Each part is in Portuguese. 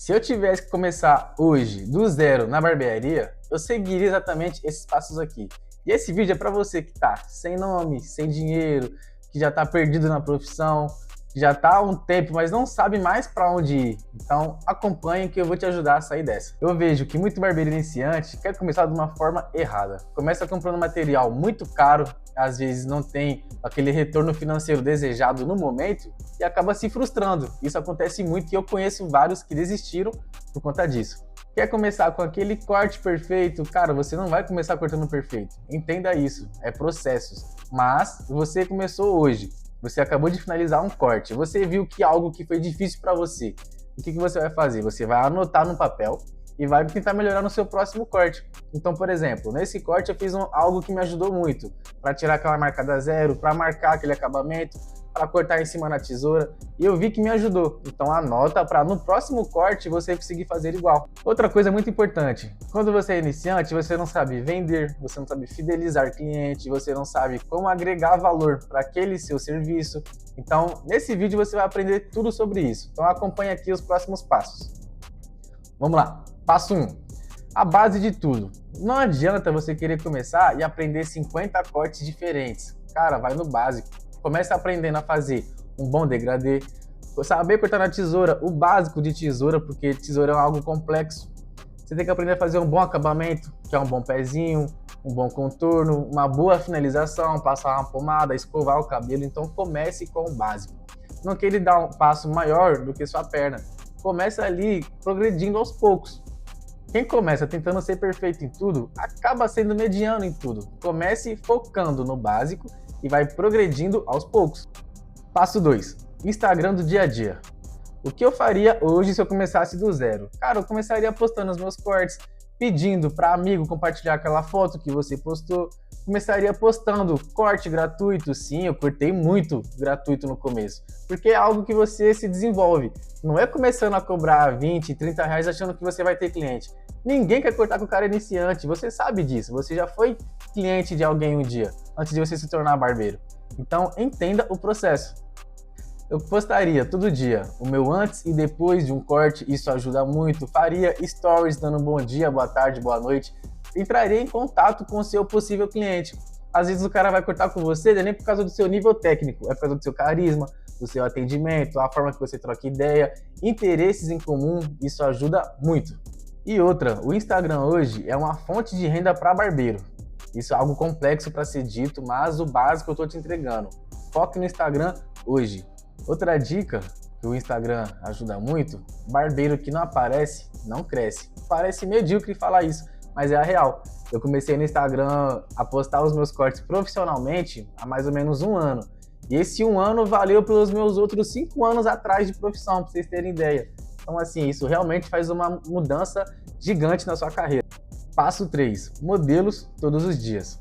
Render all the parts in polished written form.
Se eu tivesse que começar hoje, do zero, na barbearia, eu seguiria exatamente esses passos aqui. E esse vídeo é para você que tá sem nome, sem dinheiro, que já tá perdido na profissão, que já tá há um tempo, mas não sabe mais para onde ir. Então, acompanhe que eu vou te ajudar a sair dessa. Eu vejo que muito barbeiro iniciante quer começar de uma forma errada. Começa comprando material muito caro, às vezes não tem aquele retorno financeiro desejado no momento e acaba se frustrando. Isso acontece muito e eu conheço vários que desistiram por conta disso. Quer começar com aquele corte perfeito? Cara, você não vai começar cortando perfeito. Entenda isso, é processos. Mas você começou hoje, você acabou de finalizar um corte, você viu que algo que foi difícil para você. O que você vai fazer? Você vai anotar no papel e vai tentar melhorar no seu próximo corte. Então, por exemplo, nesse corte eu fiz algo que me ajudou muito para tirar aquela marcada zero, para marcar aquele acabamento, para cortar em cima na tesoura, e eu vi que me ajudou. Então anota para no próximo corte você conseguir fazer igual. Outra coisa muito importante, quando você é iniciante, você não sabe vender, você não sabe fidelizar cliente, você não sabe como agregar valor para aquele seu serviço. Então, nesse vídeo você vai aprender tudo sobre isso. Então acompanhe aqui os próximos passos. Vamos lá. Passo 1. A base de tudo. Não adianta você querer começar e aprender 50 cortes diferentes. Cara, vai no básico. Começa aprendendo a fazer um bom degradê, saber cortar na tesoura, o básico de tesoura, porque tesoura é algo complexo. Você tem que aprender a fazer um bom acabamento, que é um bom pezinho, um bom contorno, uma boa finalização, passar uma pomada, escovar o cabelo. Então comece com o básico. Não queira dar um passo maior do que sua perna. Começa ali progredindo aos poucos. Quem começa tentando ser perfeito em tudo, acaba sendo mediano em tudo. Comece focando no básico e vai progredindo aos poucos. Passo 2. Instagram do dia a dia. O que eu faria hoje se eu começasse do zero? Cara, eu começaria postando os meus cortes, pedindo para amigo compartilhar aquela foto que você postou. Começaria postando corte gratuito. Sim, eu cortei muito gratuito no começo, porque é algo que você se desenvolve. Não é começando a cobrar 20, 30 reais achando que você vai ter cliente. Ninguém quer cortar com o cara iniciante, você sabe disso. Você já foi cliente de alguém um dia, antes de você se tornar barbeiro. Então, entenda o processo. Eu postaria todo dia o meu antes e depois de um corte, isso ajuda muito. Faria stories dando bom dia, boa tarde, boa noite. Entraria em contato com o seu possível cliente. Às vezes o cara vai cortar com você, não é nem por causa do seu nível técnico, é por causa do seu carisma, do seu atendimento, a forma que você troca ideia, interesses em comum, isso ajuda muito. E outra, o Instagram hoje é uma fonte de renda para barbeiro. Isso é algo complexo para ser dito, mas o básico eu estou te entregando. Foque no Instagram hoje. Outra dica que o Instagram ajuda muito, barbeiro que não aparece, não cresce. Parece medíocre falar isso, mas é a real. Eu comecei no Instagram a postar os meus cortes profissionalmente há mais ou menos um ano. E esse um ano valeu pelos meus outros 5 anos atrás de profissão, para vocês terem ideia. Então, assim, isso realmente faz uma mudança gigante na sua carreira. Passo 3. Modelos todos os dias.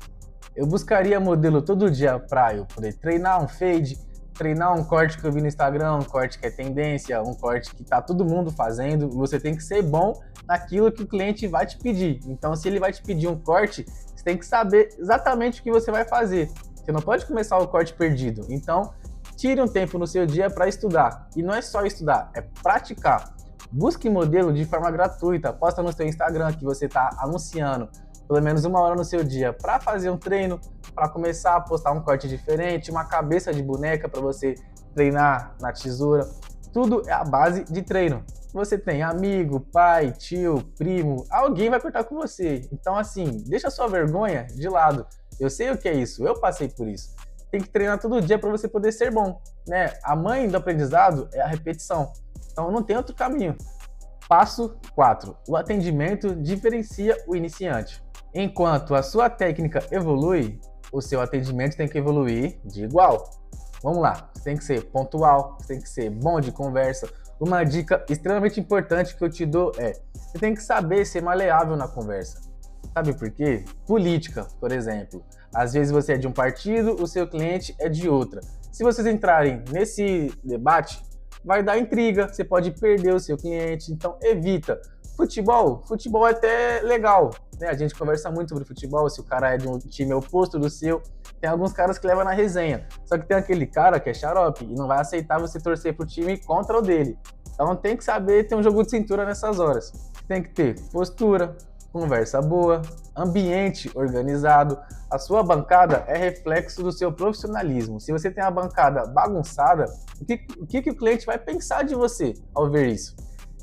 Eu buscaria modelo todo dia para eu poder treinar um fade, treinar um corte que eu vi no Instagram, um corte que é tendência, um corte que tá todo mundo fazendo. Você tem que ser bom naquilo que o cliente vai te pedir. Então, se ele vai te pedir um corte, você tem que saber exatamente o que você vai fazer. Você não pode começar o corte perdido. Então, tire um tempo no seu dia para estudar. E não é só estudar, é praticar. Busque modelo de forma gratuita. Posta no seu Instagram que você está anunciando pelo menos 1 hora no seu dia para fazer um treino, para começar a postar um corte diferente, uma cabeça de boneca para você treinar na tesoura. Tudo é a base de treino. Você tem amigo, pai, tio, primo, alguém vai cortar com você. Então, assim, deixa a sua vergonha de lado. Eu sei o que é isso, eu passei por isso. Tem que treinar todo dia para você poder ser bom, né? A mãe do aprendizado é a repetição. Então, não tem outro caminho. Passo 4. O atendimento diferencia o iniciante. Enquanto a sua técnica evolui, o seu atendimento tem que evoluir de igual. Vamos lá, você tem que ser pontual, você tem que ser bom de conversa. Uma dica extremamente importante que eu te dou é: você tem que saber ser maleável na conversa. Sabe por quê? Política, por exemplo. Às vezes você é de um partido, o seu cliente é de outra. Se vocês entrarem nesse debate, vai dar intriga, você pode perder o seu cliente, então evita. Futebol é até legal, né? A gente conversa muito sobre futebol, se o cara é de um time oposto do seu, tem alguns caras que levam na resenha, só que tem aquele cara que é xarope e não vai aceitar você torcer pro time contra o dele. Então tem que saber ter um jogo de cintura nessas horas. Tem que ter postura, conversa boa, ambiente organizado. A sua bancada é reflexo do seu profissionalismo. Se você tem a bancada bagunçada, o que o cliente vai pensar de você ao ver isso?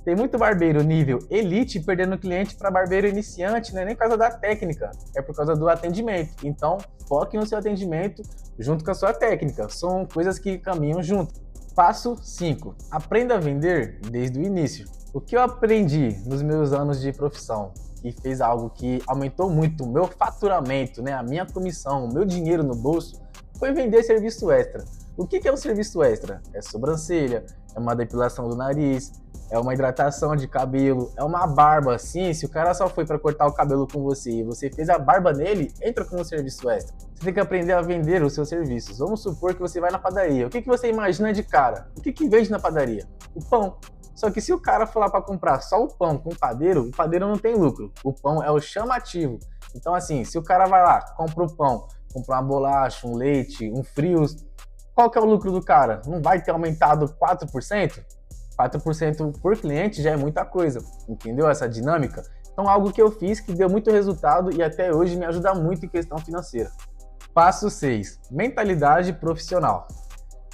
Tem muito barbeiro nível elite perdendo cliente para barbeiro iniciante, não é nem por causa da técnica, é por causa do atendimento. Então, foque no seu atendimento junto com a sua técnica. São coisas que caminham junto. Passo 5. Aprenda a vender desde o início. O que eu aprendi nos meus anos de profissão e fez algo que aumentou muito o meu faturamento, né, a minha comissão, o meu dinheiro no bolso, foi vender serviço extra. O que é um serviço extra? É sobrancelha, é uma depilação do nariz, é uma hidratação de cabelo, é uma barba. Assim, se o cara só foi para cortar o cabelo com você e você fez a barba nele, entra como serviço extra. Você tem que aprender a vender os seus serviços. Vamos supor que você vai na padaria. O que você imagina de cara? O que vende na padaria? O pão. Só que se o cara for lá para comprar só o pão com o padeiro não tem lucro. O pão é o chamativo. Então assim, se o cara vai lá, compra o pão, compra uma bolacha, um leite, um frios, qual que é o lucro do cara? Não vai ter aumentado 4%? 4% por cliente já é muita coisa, entendeu essa dinâmica? Então algo que eu fiz que deu muito resultado e até hoje me ajuda muito em questão financeira. Passo 6. Mentalidade profissional.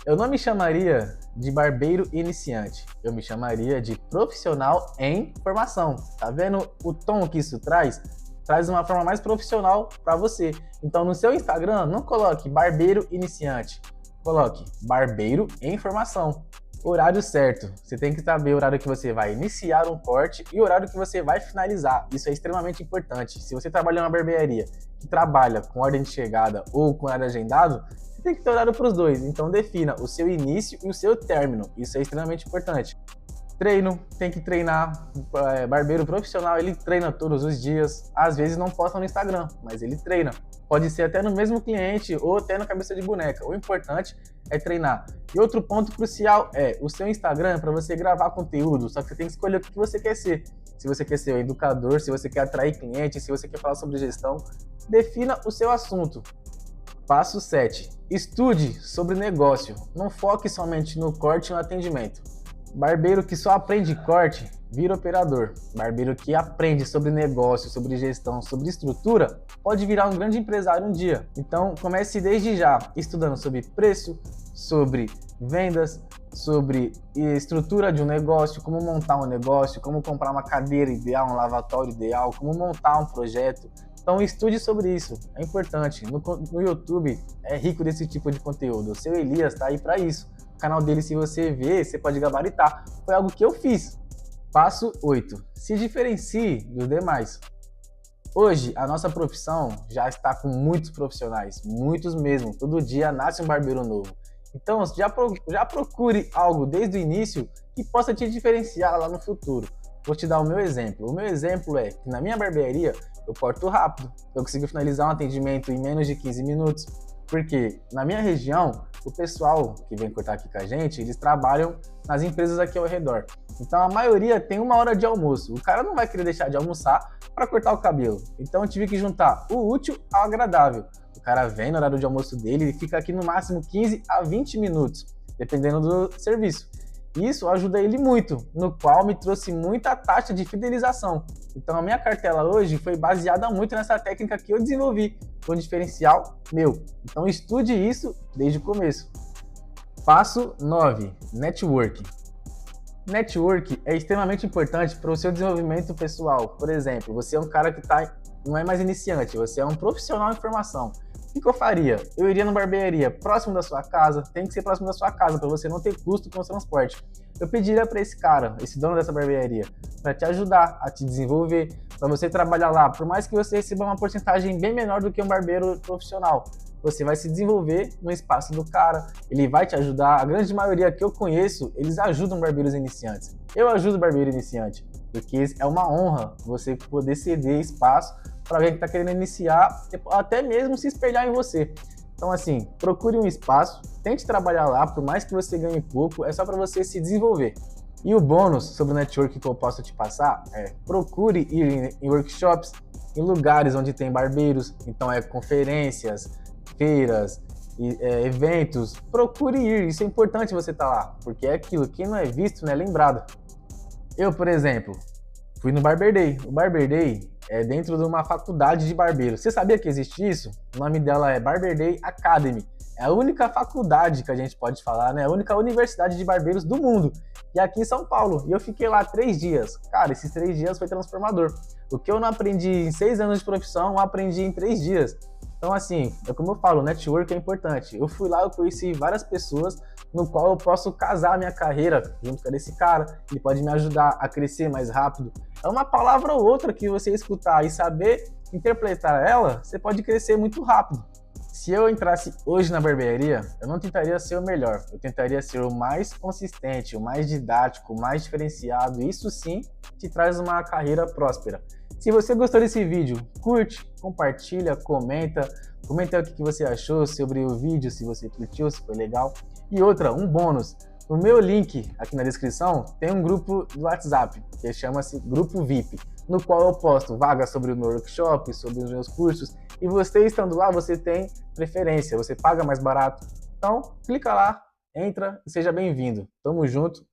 Eu não me chamaria de barbeiro iniciante, eu me chamaria de profissional em formação. Tá vendo o tom que isso traz? Traz uma forma mais profissional para você. Então no seu Instagram não coloque barbeiro iniciante, coloque barbeiro em formação. Horário certo. Você tem que saber o horário que você vai iniciar um corte e o horário que você vai finalizar. Isso é extremamente importante. Se você trabalha em uma barbearia que trabalha com ordem de chegada ou com horário agendado, você tem que ter horário para os dois. Então defina o seu início e o seu término. Isso é extremamente importante. Treino, tem que treinar. Barbeiro profissional, ele treina todos os dias. Às vezes não posta no Instagram, mas ele treina. Pode ser até no mesmo cliente ou até na cabeça de boneca. O importante é treinar. E outro ponto crucial é o seu Instagram para você gravar conteúdo, só que você tem que escolher o que você quer ser. Se você quer ser um educador, se você quer atrair clientes, se você quer falar sobre gestão, defina o seu assunto. Passo 7. Estude sobre negócio. Não foque somente no corte e no atendimento. Barbeiro que só aprende corte, vira operador. Barbeiro que aprende sobre negócio, sobre gestão, sobre estrutura, pode virar um grande empresário um dia. Então comece desde já, estudando sobre preço, sobre vendas, sobre estrutura de um negócio, como montar um negócio, como comprar uma cadeira ideal, um lavatório ideal, como montar um projeto. Então estude sobre isso, é importante. No YouTube é rico desse tipo de conteúdo. O seu Elias está aí para isso. O canal dele, se você ver, você pode gabaritar. Foi algo que eu fiz. Passo 8. Se diferencie dos demais. Hoje, a nossa profissão já está com muitos profissionais, muitos mesmo. Todo dia nasce um barbeiro novo. Então, já procure algo desde o início que possa te diferenciar lá no futuro. Vou te dar o meu exemplo. O meu exemplo é que na minha barbearia eu corto rápido. Eu consigo finalizar um atendimento em menos de 15 minutos. Porque na minha região, o pessoal que vem cortar aqui com a gente, eles trabalham nas empresas aqui ao redor. Então a maioria tem 1 hora de almoço. O cara não vai querer deixar de almoçar para cortar o cabelo. Então eu tive que juntar o útil ao agradável. O cara vem no horário de almoço dele e fica aqui no máximo 15 a 20 minutos, dependendo do serviço. Isso ajuda ele muito, no qual me trouxe muita taxa de fidelização. Então a minha cartela hoje foi baseada muito nessa técnica que eu desenvolvi, com um diferencial meu. Então estude isso desde o começo. Passo 9. Network. Network é extremamente importante para o seu desenvolvimento pessoal. Por exemplo, você é um cara que não é mais iniciante, você é um profissional em formação. O que eu faria? Eu iria numa barbearia próximo da sua casa, tem que ser próximo da sua casa para você não ter custo com o transporte. Eu pediria para esse cara, esse dono dessa barbearia, para te ajudar a te desenvolver, para você trabalhar lá, por mais que você receba uma porcentagem bem menor do que um barbeiro profissional. Você vai se desenvolver no espaço do cara, ele vai te ajudar. A grande maioria que eu conheço, eles ajudam barbeiros iniciantes. Eu ajudo barbeiro iniciante, porque é uma honra você poder ceder espaço para alguém que está querendo iniciar, até mesmo se espelhar em você. Então assim, procure um espaço, tente trabalhar lá, por mais que você ganhe pouco, é só para você se desenvolver. E o bônus sobre o network que eu posso te passar é procure ir em workshops, em lugares onde tem barbeiros, então conferências, feiras, eventos, procure ir. Isso é importante você estar lá, porque é aquilo, quem não é visto não é lembrado. Eu, por exemplo, fui no Barber Day. O Barber Day é dentro de uma faculdade de barbeiro. Você sabia que existe isso? O nome dela é Barber Day Academy. É a única faculdade que a gente pode falar, né? A única universidade de barbeiros do mundo. E aqui em São Paulo. E eu fiquei lá 3 dias. Cara, esses 3 dias foi transformador. O que eu não aprendi em 6 anos de profissão, eu aprendi em 3 dias. Então, assim, é como eu falo, network é importante. Eu fui lá, eu conheci várias pessoas no qual eu posso casar a minha carreira junto com esse cara. Ele pode me ajudar a crescer mais rápido. É uma palavra ou outra que você escutar e saber interpretar ela, você pode crescer muito rápido. Se eu entrasse hoje na barbearia, eu não tentaria ser o melhor, eu tentaria ser o mais consistente, o mais didático, o mais diferenciado. Isso sim te traz uma carreira próspera. Se você gostou desse vídeo, curte, compartilha, comenta o que você achou sobre o vídeo, se você curtiu, se foi legal. E outra, um bônus. No meu link aqui na descrição tem um grupo do WhatsApp, que chama-se Grupo VIP, no qual eu posto vagas sobre o meu workshop, sobre os meus cursos, e você estando lá, você tem preferência, você paga mais barato. Então, clica lá, entra e seja bem-vindo. Tamo junto.